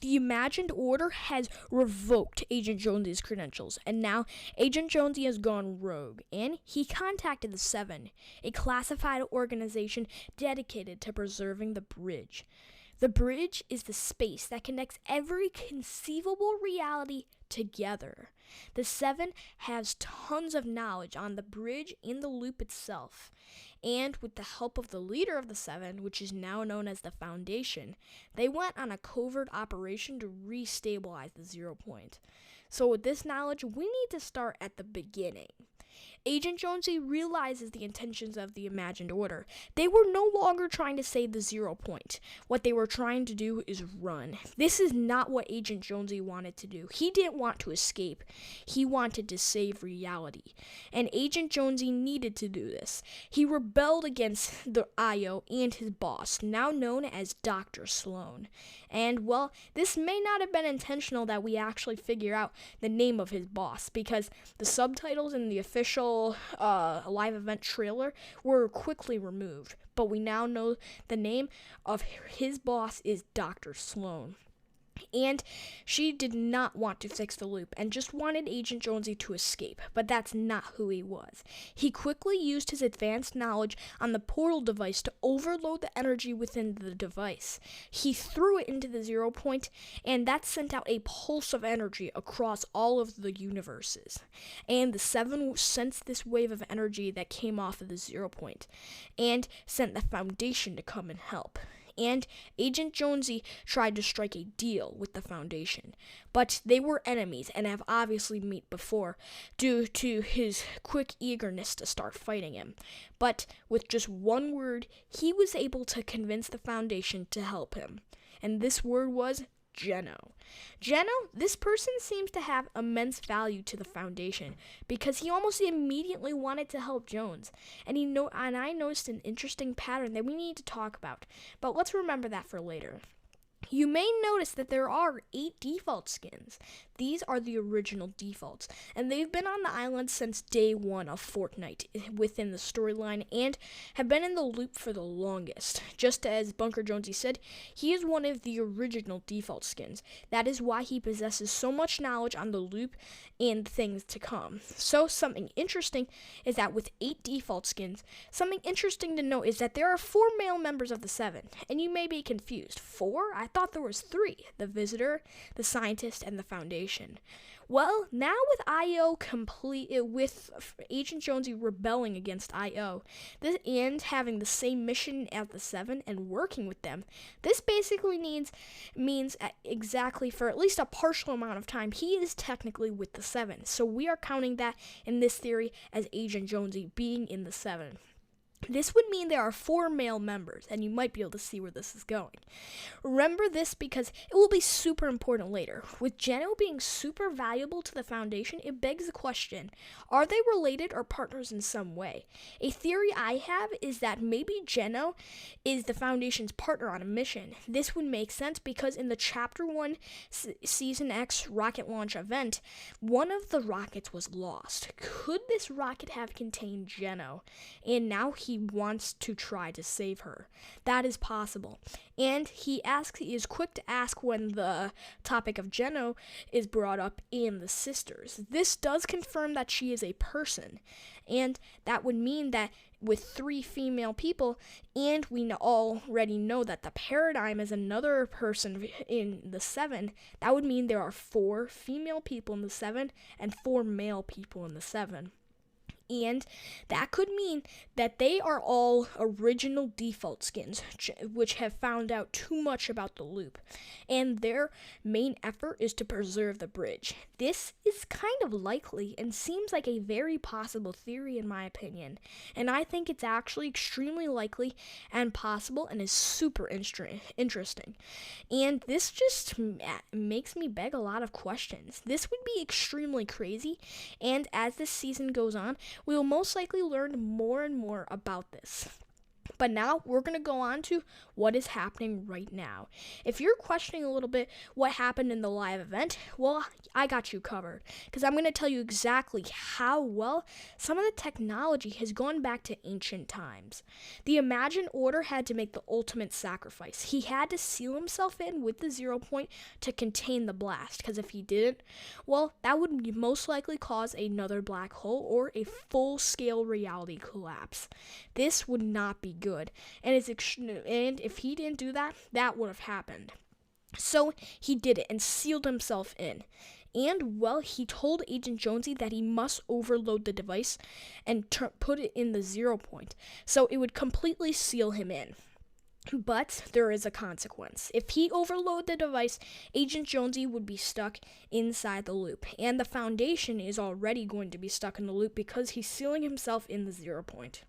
the Imagined Order has revoked Agent Jonesy's credentials, and now Agent Jonesy has gone rogue, and he contacted the Seven, a classified organization dedicated to preserving the bridge. The bridge is the space that connects every conceivable reality together. The Seven has tons of knowledge on the bridge and the loop itself. And with the help of the leader of the Seven, which is now known as the Foundation, they went on a covert operation to restabilize the 0 point. So with this knowledge, we need to start at the beginning. Agent Jonesy realizes the intentions of the Imagined Order. They were no longer trying to save the 0 point. What they were trying to do is run. This is not what Agent Jonesy wanted to do. He didn't want to escape. He wanted to save reality. And Agent Jonesy needed to do this. He rebelled against the IO and his boss, now known as Dr. Sloan. And, well, this may not have been intentional that we actually figure out the name of his boss, because the subtitles in the official live event trailer were quickly removed, but we now know the name of his boss is Dr. Sloan. And she did not want to fix the loop and just wanted Agent Jonesy to escape, but that's not who he was. He quickly used his advanced knowledge on the portal device to overload the energy within the device. He threw it into the 0 point, and that sent out a pulse of energy across all of the universes. And the Seven sensed this wave of energy that came off of the 0 point and sent the Foundation to come and help. And Agent Jonesy tried to strike a deal with the Foundation, but they were enemies and have obviously met before due to his quick eagerness to start fighting him. But with just one word, he was able to convince the Foundation to help him, and this word was Geno. Geno, this person seems to have immense value to the Foundation because he almost immediately wanted to help Jones, and I noticed an interesting pattern that we need to talk about, but let's remember that for later. You may notice that there are 8 default skins. These are the original defaults, and they've been on the island since day 1 of Fortnite within the storyline and have been in the loop for the longest. Just as Bunker Jonesy said, he is one of the original default skins. That is why he possesses so much knowledge on the loop and things to come. So something interesting is that with 8 default skins, something interesting to note is that there are 4 male members of the Seven, and you may be confused. 4? I thought there was 3, the Visitor, the Scientist, and the Foundation. Well, now with IO with Agent Jonesy rebelling against IO, and having the same mission as the Seven and working with them, this basically means exactly for at least a partial amount of time, he is technically with the Seven. So we are counting that in this theory as Agent Jonesy being in the Seven. This would mean there are 4 male members, and you might be able to see where this is going. Remember this because it will be super important later. With Geno being super valuable to the Foundation, it begs the question, are they related or partners in some way? A theory I have is that maybe Geno is the Foundation's partner on a mission. This would make sense because in the Chapter 1 Season X rocket launch event, one of the rockets was lost. Could this rocket have contained Geno? And now he wants to try to save her. That is possible. And he is quick to ask when the topic of Geno is brought up in the sisters. This does confirm that she is a person, and that would mean that with 3 female people, and we already know that the Paradigm is another person in the Seven, that would mean there are 4 female people in the Seven and 4 male people in the Seven. And that could mean that they are all original default skins, which have found out too much about the loop, and their main effort is to preserve the bridge. This is kind of likely and seems like a very possible theory in my opinion, and I think it's actually extremely likely and possible and is super interesting. And this just makes me beg a lot of questions. This would be extremely crazy, and as this season goes on, we will most likely learn more and more about this. But now we're going to go on to what is happening right now. If you're questioning a little bit what happened in the live event, well, I got you covered because I'm going to tell you exactly how well some of the technology has gone back to ancient times. The Imagined Order had to make the ultimate sacrifice. He had to seal himself in with the 0 point to contain the blast, because if he didn't, well, that would most likely cause another black hole or a full-scale reality collapse. This would not be good, and if he didn't do that, that would have happened. So he did it and sealed himself in. And, well, he told Agent Jonesy that he must overload the device and put it in the 0 point, so it would completely seal him in. But there is a consequence. If he overloaded the device, Agent Jonesy would be stuck inside the loop. And the Foundation is already going to be stuck in the loop because he's sealing himself in the 0 point.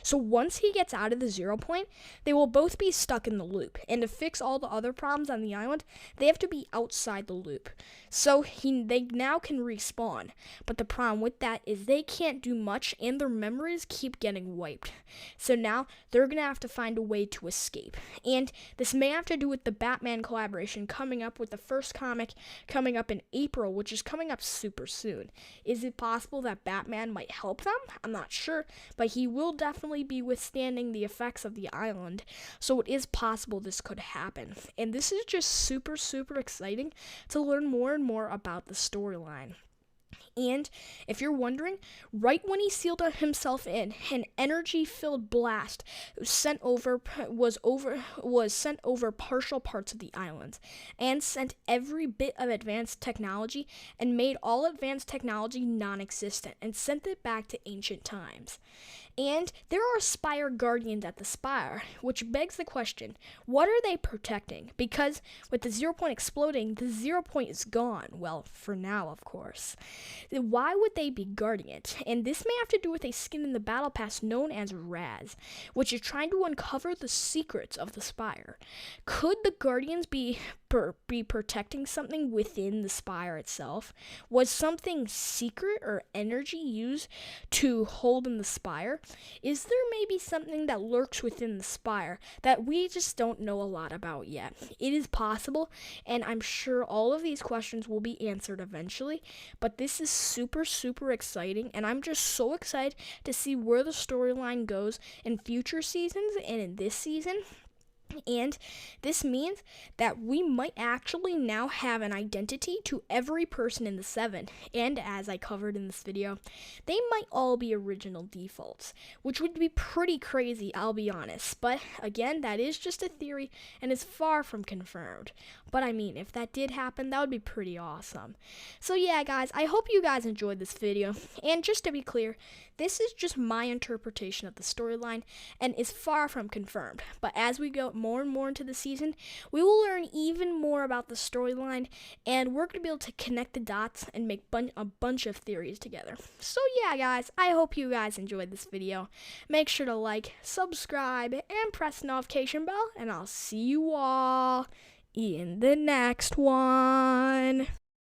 So once he gets out of the 0 point, they will both be stuck in the loop. And to fix all the other problems on the island, they have to be outside the loop. So they now can respawn. But the problem with that is they can't do much and their memories keep getting wiped. So now they're going to have to find a way to escape. And this may have to do with the Batman collaboration coming up, with the first comic coming up in April, which is coming up super soon. Is it possible that Batman might help them? I'm not sure, but he will definitely be withstanding the effects of the island, so it is possible this could happen. And this is just super, super exciting to learn more and more about the storyline. And if you're wondering, right when he sealed himself in, an energy-filled blast was sent over partial parts of the island, and sent every bit of advanced technology and made all advanced technology non-existent and sent it back to ancient times. And there are Spire Guardians at the Spire, which begs the question, what are they protecting? Because with the 0 point exploding, the 0 point is gone. Well, for now, of course. Why would they be guarding it? And this may have to do with a skin in the Battle Pass known as Raz, which is trying to uncover the secrets of the Spire. Could the Guardians be protecting something within the Spire itself? Was something secret or energy used to hold in the Spire? Is there maybe something that lurks within the Spire that we just don't know a lot about yet? It is possible, and I'm sure all of these questions will be answered eventually, but this is super, super exciting, and I'm just so excited to see where the storyline goes in future seasons and in this season. And this means that we might actually now have an identity to every person in the 7. And as I covered in this video, they might all be original defaults, which would be pretty crazy, I'll be honest. But again, that is just a theory and is far from confirmed. But I mean, if that did happen, that would be pretty awesome. So yeah, guys, I hope you guys enjoyed this video. And just to be clear, this is just my interpretation of the storyline and is far from confirmed. But as we go more and more into the season, we will learn even more about the storyline, and we're going to be able to connect the dots and make a bunch of theories together. So yeah, guys, I hope you guys enjoyed this video. Make sure to like, subscribe, and press the notification bell, and I'll see you all in the next one.